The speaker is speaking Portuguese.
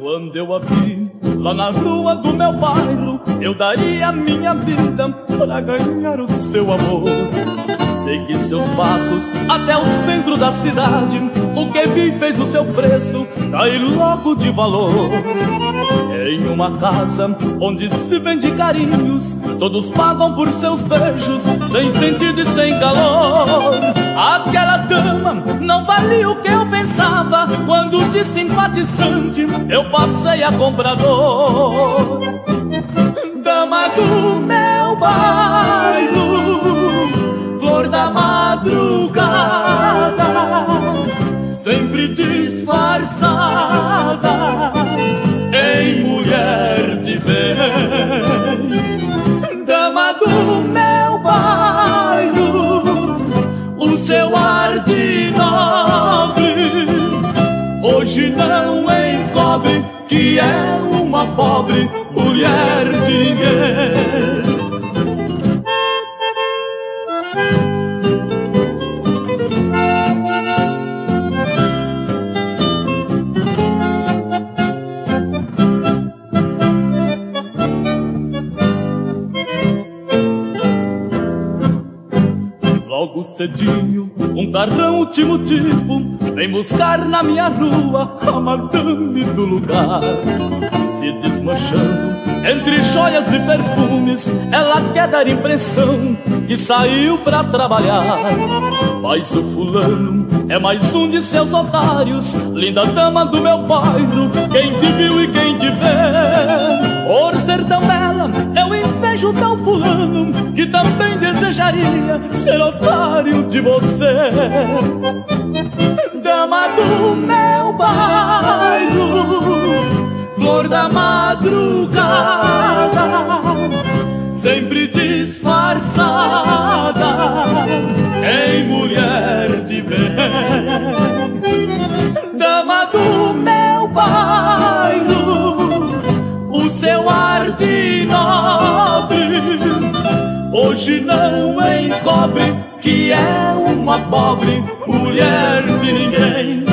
Quando eu a vi lá na rua do meu bairro, eu daria minha vida para ganhar o seu amor. Segui seus passos até o centro da cidade, o que vi fez o seu preço cair logo de valor. Em uma casa onde se vende carinhos, todos pagam por seus beijos, sem sentido e sem calor. Aquela dama não valia o que eu pensava, quando de simpatizante eu passei a comprador. Dama do meu bairro, flor da madrugada, sempre disfarçada em mulher de bem. Dama do meu bairro, o seu ar de nobre hoje não encobre que é uma pobre mulher de ninguém. Logo cedinho, um carrão último tipo vem buscar na minha rua a madame do lugar. Se desmanchando entre joias e perfumes, ela quer dar impressão que saiu pra trabalhar. Mas o fulano é mais um de seus otários, linda dama do meu bairro, quem te viu e quem te vê. Por ser tão bela, eu invejo tal fulano, que também desejaria ser otário de você. Dama do meu bairro, flor da madrugada, sempre disfarçada em mulher de bem. Dama do meu bairro, o seu ar de nobre hoje não encobre que é uma pobre mulher de ninguém.